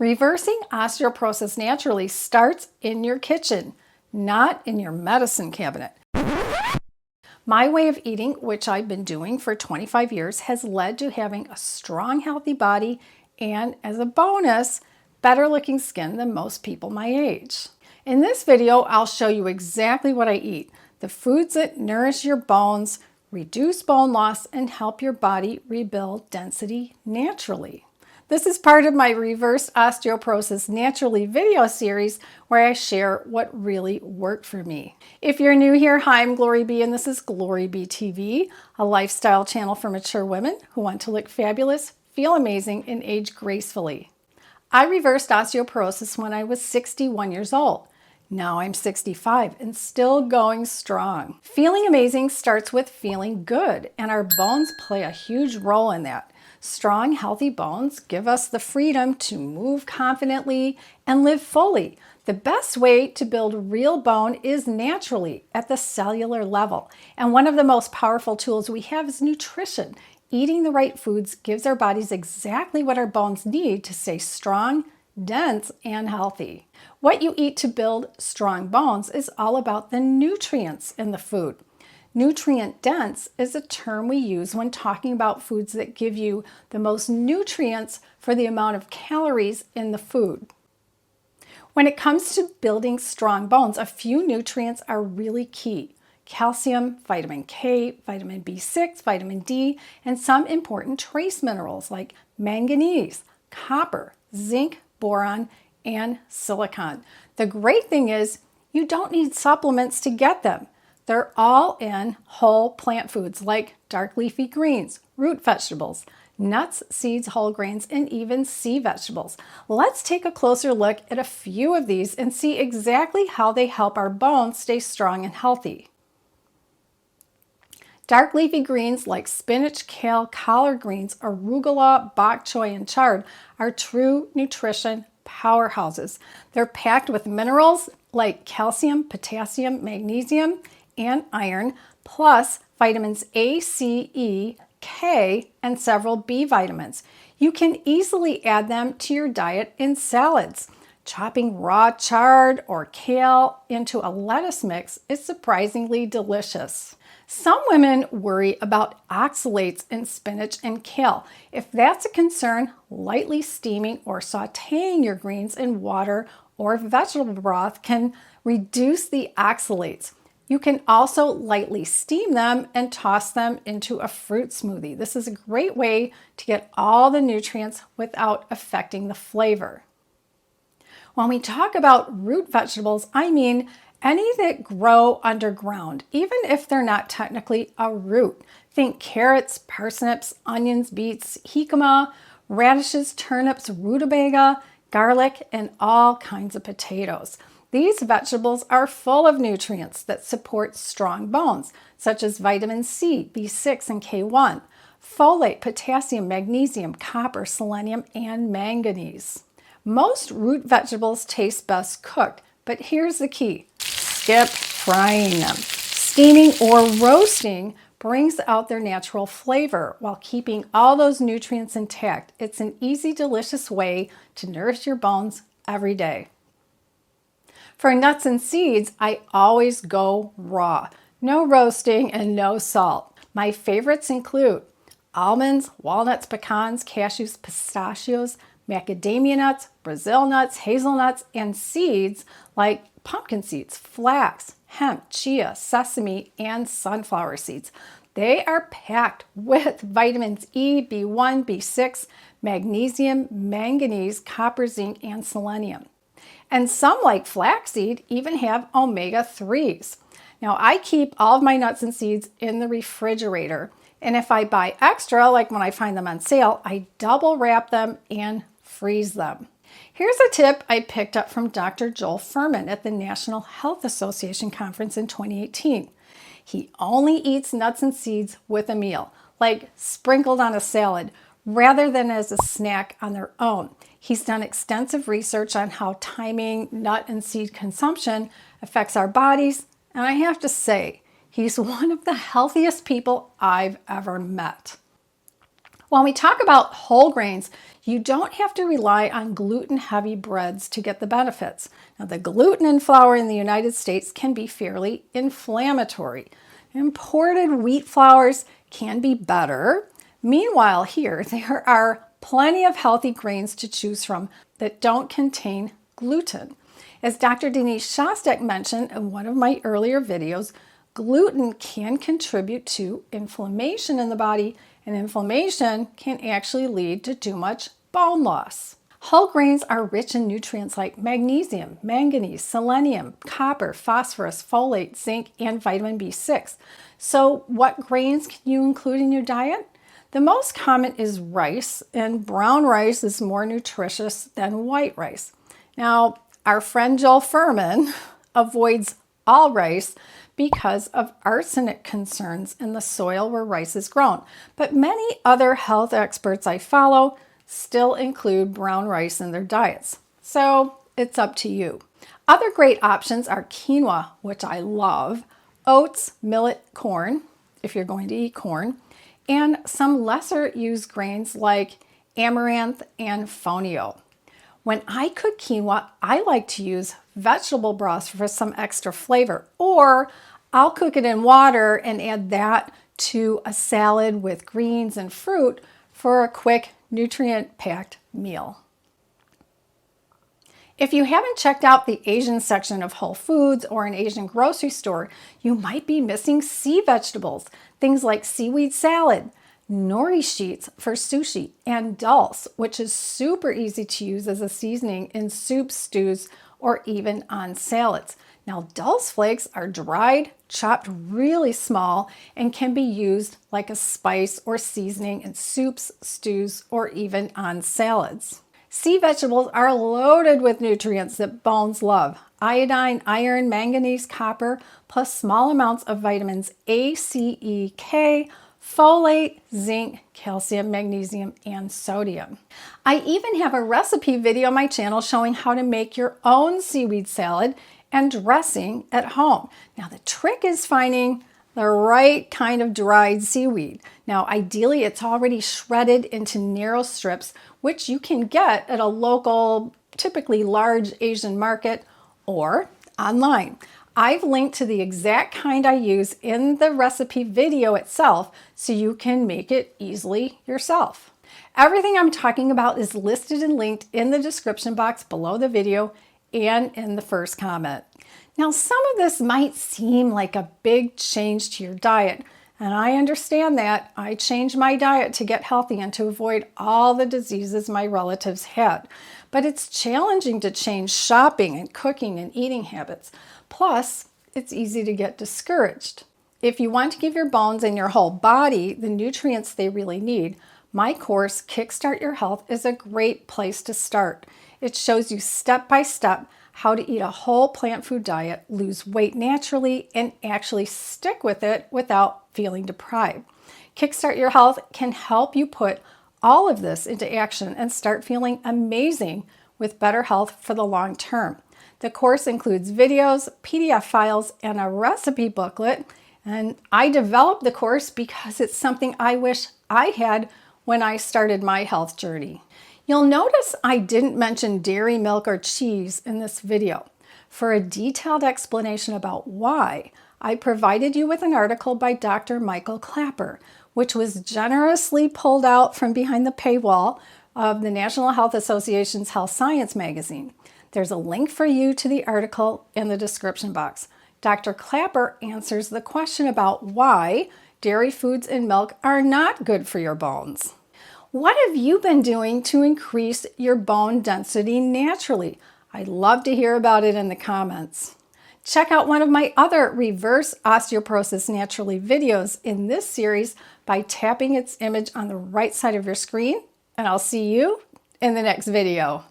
Reversing osteoporosis naturally starts in your kitchen, not in your medicine cabinet. My way of eating, which I've been doing for 25 years, has led to having a strong, healthy body and, as a bonus, better looking skin than most people my age. In this video, I'll show you exactly what I eat, the foods that nourish your bones, reduce bone loss, and help your body rebuild density naturally. This is part of my Reverse Osteoporosis Naturally video series where I share what really worked for me. If you're new here, hi, I'm GloryB and this is GloryB-TV, a lifestyle channel for mature women who want to look fabulous, feel amazing, and age gracefully. I reversed osteoporosis when I was 61 years old. Now I'm 65 and still going strong. Feeling amazing starts with feeling good, and our bones play a huge role in that. Strong, healthy bones give us the freedom to move confidently and live fully. The best way to build real bone is naturally at the cellular level. And one of the most powerful tools we have is nutrition. Eating the right foods gives our bodies exactly what our bones need to stay strong, dense, and healthy. What you eat to build strong bones is all about the nutrients in the food. Nutrient dense is a term we use when talking about foods that give you the most nutrients for the amount of calories in the food. When it comes to building strong bones, a few nutrients are really key. Calcium, vitamin K, vitamin B6, vitamin D, and some important trace minerals like manganese, copper, zinc, boron, and silicon. The great thing is you don't need supplements to get them. They're all in whole plant foods like dark leafy greens, root vegetables, nuts, seeds, whole grains, and even sea vegetables. Let's take a closer look at a few of these and see exactly how they help our bones stay strong and healthy. Dark leafy greens like spinach, kale, collard greens, arugula, bok choy, and chard are true nutrition powerhouses. They're packed with minerals like calcium, potassium, magnesium, and iron, plus vitamins A, C, E, K, and several B vitamins. You can easily add them to your diet in salads. Chopping raw chard or kale into a lettuce mix is surprisingly delicious. Some women worry about oxalates in spinach and kale. If that's a concern, lightly steaming or sauteing your greens in water or vegetable broth can reduce the oxalates. You can also lightly steam them and toss them into a fruit smoothie. This is a great way to get all the nutrients without affecting the flavor. When we talk about root vegetables, I mean any that grow underground, even if they're not technically a root. Think carrots, parsnips, onions, beets, jicama, radishes, turnips, rutabaga, garlic, and all kinds of potatoes. These vegetables are full of nutrients that support strong bones, such as vitamin C, B6, and K1, folate, potassium, magnesium, copper, selenium, and manganese. Most root vegetables taste best cooked, but here's the key. Skip frying them. Steaming or roasting brings out their natural flavor while keeping all those nutrients intact. It's an easy, delicious way to nourish your bones every day. For nuts and seeds, I always go raw. No roasting and no salt. My favorites include almonds, walnuts, pecans, cashews, pistachios, macadamia nuts, Brazil nuts, hazelnuts, and seeds like pumpkin seeds, flax, hemp, chia, sesame, and sunflower seeds. They are packed with vitamins E, B1, B6, magnesium, manganese, copper, zinc, and selenium. And some, like flaxseed, even have omega-3s. Now, I keep all of my nuts and seeds in the refrigerator. And if I buy extra, like when I find them on sale, I double wrap them and freeze them. Here's a tip I picked up from Dr. Joel Fuhrman at the National Health Association conference in 2018. He only eats nuts and seeds with a meal, like sprinkled on a salad, rather than as a snack on their own. He's done extensive research on how timing nut and seed consumption affects our bodies, and I have to say, he's one of the healthiest people I've ever met. When we talk about whole grains, You don't have to rely on gluten-heavy breads to get the benefits. Now, the gluten in flour in the United States can be fairly inflammatory. Imported wheat flours can be better. Meanwhile, here, there are plenty of healthy grains to choose from that don't contain gluten. As Dr. Denise Shostak mentioned in one of my earlier videos, gluten can contribute to inflammation in the body, and inflammation can actually lead to too much bone loss. Whole grains are rich in nutrients like magnesium, manganese, selenium, copper, phosphorus, folate, zinc, and vitamin B6. So what grains can you include in your diet? The most common is rice, and brown rice is more nutritious than white rice. Now, our friend Joel Furman avoids all rice because of arsenic concerns in the soil where rice is grown. But many other health experts I follow still include brown rice in their diets. So it's up to you. Other great options are quinoa, which I love, oats, millet, corn, if you're going to eat corn, and some lesser used grains like amaranth and fonio. When I cook quinoa, I like to use vegetable broth for some extra flavor, or I'll cook it in water and add that to a salad with greens and fruit for a quick, nutrient-packed meal. If you haven't checked out the Asian section of Whole Foods or an Asian grocery store, you might be missing sea vegetables, things like seaweed salad, nori sheets for sushi, and dulse, which is super easy to use as a seasoning in soups, stews, or even on salads. Now, dulse flakes are dried, chopped really small, and can be used like a spice or seasoning in soups, stews, or even on salads. Sea vegetables are loaded with nutrients that bones love: iodine, iron, manganese, copper, plus small amounts of vitamins A, C, E, K, folate, zinc, calcium, magnesium, and sodium. I even have a recipe video on my channel showing how to make your own seaweed salad and dressing at home. Now, the trick is finding the right kind of dried seaweed. Now, ideally, it's already shredded into narrow strips, which you can get at a local, typically large Asian market or online. I've linked to the exact kind I use in the recipe video itself so you can make it easily yourself. Everything I'm talking about is listed and linked in the description box below the video and in the first comment. Now, some of this might seem like a big change to your diet, and I understand that. I changed my diet to get healthy and to avoid all the diseases my relatives had. But it's challenging to change shopping and cooking and eating habits. Plus, it's easy to get discouraged. If you want to give your bones and your whole body the nutrients they really need, my course, Kickstart Your Health, is a great place to start. It shows you step by step how to eat a whole plant food diet, lose weight naturally, and actually stick with it without feeling deprived. Kickstart Your Health can help you put all of this into action and start feeling amazing with better health for the long term. The course includes videos, PDF files, and a recipe booklet. And I developed the course because it's something I wish I had when I started my health journey. You'll notice I didn't mention dairy, milk, or cheese in this video. For a detailed explanation about why, I provided you with an article by Dr. Michael Clapper, which was generously pulled out from behind the paywall of the National Health Association's Health Science magazine. There's a link for you to the article in the description box. Dr. Clapper answers the question about why dairy foods and milk are not good for your bones. What have you been doing to increase your bone density naturally? I'd love to hear about it in the comments. Check out one of my other reverse osteoporosis naturally videos in this series by tapping its image on the right side of your screen, and I'll see you in the next video.